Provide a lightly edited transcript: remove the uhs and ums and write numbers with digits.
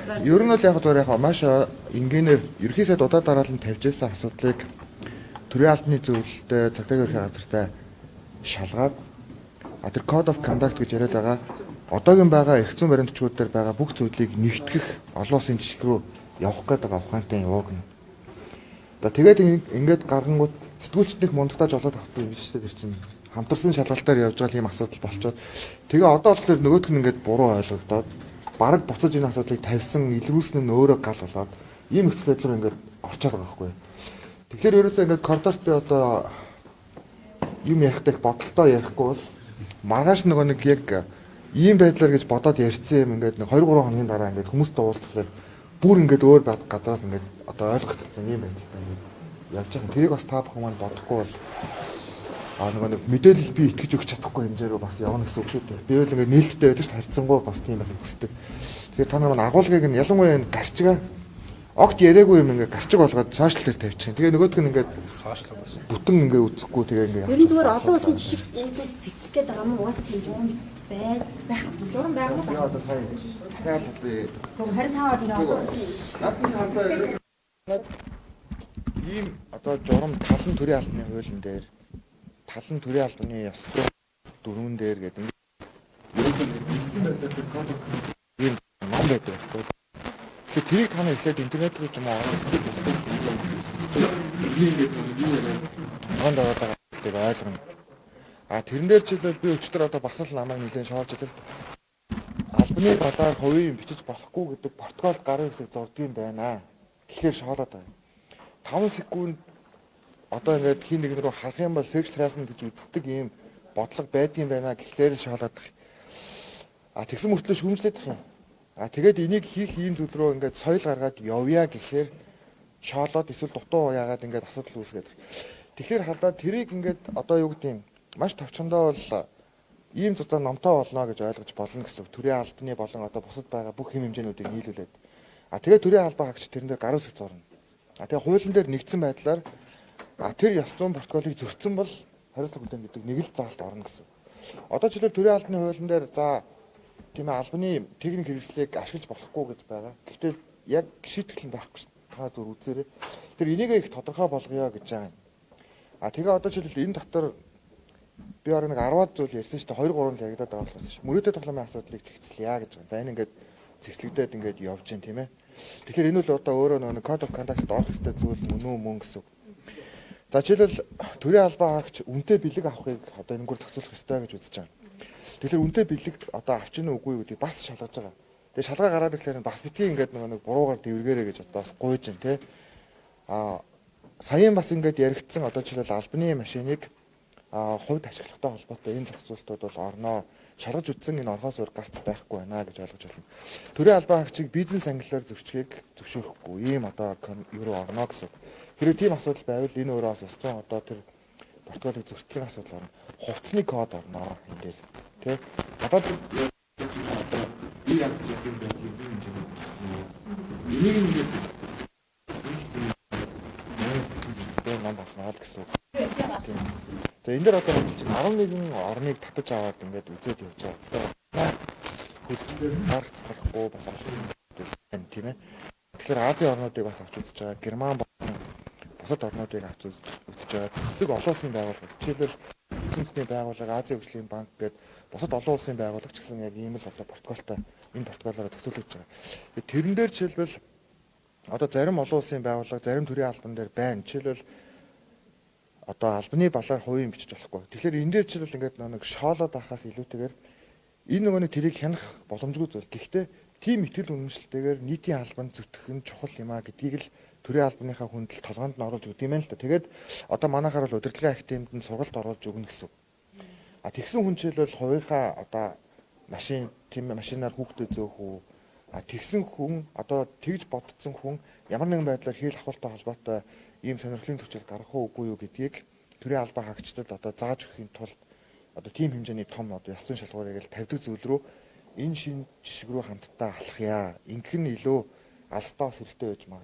Ер нь л яг зөвөр яг маш инженеэр ерхий сайд удаа дараалан тавьж ирсэн асуудлыг төрийн албаны зөвлөлтөд цагдаагийн ерхий газартай шалгаад тэр Code of Conduct гэж яриад байгаа одоогийн байгаа эрх зүйн баримт төчгүүд дээр байгаа бүх зүйлийг нэгтгэх олон улсын жишг рүү явах гээд байгаа ухаантай яваг нь. Тэгээд ингээд гарангууд сэтгүүлчдийн мундагтааж олоод авсан юм биш үү тэр чинь хамтарсан шалгалтаар явж байгаа юм асуудал болчоод тэгээ одоо болохоор нөгөөх нь ингээд буруу ойлгогдоод бараг буцаж энэ асуудлыг тавьсан илрүүлсэн нь өөрөө гал болоод ийм нөхцөл байдлаар ингээд орчоод байгаа байхгүй. Тэгэхээр ерөөсөө ингээд коридорт би одоо юм ярихдаа их бодолтой ярихгүй бол маргааш нөгөө нэг яг ийм байдлаар гэж бодоод ярьсан юм ингээд нэг 2 3 хоногийн дараа ингээд хүмүүстэй уулзлаа бүр ингээд өөр газраас ингээд одоо ойлгогдсон юм байдалтай явж байгаа. Тэрийг бас та бүхэн маань бодохгүй бол нөгөө нэг мэдээлэл би итгэж өгч чадахгүй хэмжээрөө бас явна гэсэн үг шүү дээ. Би бол ингээд нээлттэй байдаг ш харьцангуй бас тийм байх хүсдэг. Тэгэхээр та нар маань агуулгыг нь ялангуяа энэ гарчгаа огт яриаггүй юм ингээд гарчиг болгоод сошиал дээр тавьчихын. Тэгээ нөгөөх нь ингээд сошиал бас бүтэн ингээд үзэхгүй тэгээ ингээд ер нь зүгээр олон улсын жишг цэцлэх гээд байгаа юм угаасаа тийм журам байх журам байгаа юм. Би одоо сайн дахиад одоо харин таваад энэ олон улсын ийм одоо журам талан төрийн албаны хуулийн дээр талан төрийн албаны ёс дөрвөн дээр гэдэг ерөөсөө нэгдсэн байдлаар тэр код ийм ном байдаг байхгүй. Тэгэхээр тэрийг та нар эхлээд интернет руу ч юм уу ороод онд ороод байгаа ойлгоно. Тэрэн дээр ч хэлбэл би өчтөр одоо бас л намайг нэлээд шоолж идэл албаны балаар хувийн бичиж болохгүй гэдэг протокол гарын хэсэг зурдаг юм байна. Тэгэхээр шоолоод байгаа. 5 секунд одоо ингээд хин нэг рүү харах юм бол sex harassment гэж үздэг ийм бодлого байдгийн байна гэхлээр шоолоод байгаа. Тэгсэн мөртлөө шүүмжлээд байгаа юм. Тэгээд энийг хийх ийм зүйл рүү ингээд соёл гаргаад явъя гэхлээр шоолоод эсвэл дутуу яагаад ингээд асуудал үүсгээд байгаа. Тэгэхээр хадаа тэрийг ингээд одоо юу гэдэг юм маш товчондоо бол ийм зузаан номтой болно гэж ойлгож болно гэсэн төрийн албаны болон одоо бусад байгаа бүх хэм хэмжээнүүдийг нийлүүлээд. Тэгээд төрийн албан хаагч тэрэн дээр гаруй хэсэг зорно. Тэгээ хуулийн дээр нэгдсэн байдлаар тэр ёс зүйн протоколыг зөрчсөн бол хариуцлага хүлээн гэдэг нэг л заалт орно гэсэн. Одоо жишээлбэл төрийн албаны хуулийн дээр за тийм ээ албаны техник хэрэгслийг ашиглаж болохгүй гэж байгаа. Гэхдээ яг шийтгэл нь байхгүй шин. Та зүр үзээрэй. Тэр энийг их тодорхой болгоё гэж байгаа юм. Тэгээ одоо жишээлбэл энэ дотор би ороо нэг 10-аад зүйл ярьсан шүү дээ 2 3 л яригадаад байгаа болохоос ш. Мөрөөдөө тоглоомын асуудлыг зэгцлэе гэж байгаа. За энэ ингээд зэгцлэгдээд ингээд явж гин тийм ээ. Тэгэхээр энэ бол одоо өөрөө нэг Code of Conduct-д орох ёстой зүйл мөн гэсэн. За жишээлбэл төрийн албан хаагч үнэтэй бэлэг авахыг одоо энэгээр зохицуулах ёстой гэж үзэж байгаа. Тэгэхээр үнэтэй бэлэг одоо авч ийн үгүй юу гэдгийг бас шалгаж байгаа. Тэгээ шалгаа гараад ирэхээр бас битгий ингээд нэг буруугаар дэвргээрэй гэж одоо бас гуйж гин тий. Саяхан бас ингээд яригдсан одоо жишээлбэл албаны машиныг хувьд ашиглахтай холбоотой энэ зохицуултууд бол орноо шалгаж үтсэн энэ орхоос өөр гарц байхгүй байна гэж ойлгож байна. Төрийн албан хаагчийг бизнес ангиллаар зөрчгийг зөвшөөрөхгүй ийм одоо юу орно гэсэн. Хэрвээ тийм асуудал байвал энэ өөрөө бас яцсан одоо тэр протоколыг зөрчсөн асуудал орно. Хувцсны код орно энэ дээр тий. Одоо би яг юм байдлыг би энэ юм хэлсэн. Энийг нэг нам болно гэсэн. За энэ дээр одоо чинь 11 орныг татаж аваад ингээд үзээд явж байгаа. Хөлсөндөө гарахгүй бас байна тийм ээ. Тэгэхээр Азийн орнуудыг бас авч үзэж байгаа. Герман бусад орнуудыг авч үзэж байгаа. Төслөг олон улсын байгууллага жишээлбэл Үндэсний байгууллага, Азийн хөгжлийн банк гэдэг бусад олон улсын байгууллага ч гэсэн яг ийм л одоо протоколтой энэ протоколоор зохицуулж байгаа. Тэрэн дээр жишээлбэл одоо зарим олон улсын байгууллага, зарим төрийн албан дээр байна. Жишээлбэл одоо албаны балаар хувийн бичиж болохгүй. Тэгэхээр энэ дээр жишээлбэл ингээд нэг шоолоод байхаас илүүтэйгээр энэ нөгөөний тэрийг хянах боломжгүй зүйл. Гэхдээ тийм итгэл үнэмшилтэйгээр нийтийн албанд зүтгэх нь чухал юм а гэдгийг л төрийн албаныхаа хүндэл толгоонд нь оруулж өгд юм байна л да. Тэгээд одоо манайхаар бол удирдлагын актемд сургалт оруулж өгнө гэсэн. Тэгсэн хүн жишээлбэл хувийнхаа одоо машин тийм машинаар хүүхдэд зөөх үү? Тэгсэн хүн одоо тэгж бодсон хүн ямар нэгэн байдлаар хийл ахуйтай холбоотой ийм сонирхлын зөрчил гарах уугүй юу гэдгийг төрийн албан хаагчдад одоо зааж өгөхийн тулд одоо тийм хэмжээний том одоо ёс зүйн шалгуурыг л тавьдаг зүйл рүү энэ шин жишг рүү хамтдаа алхая. Ингэх нь илүү алстаас хэрэгтэй байж магадгүй.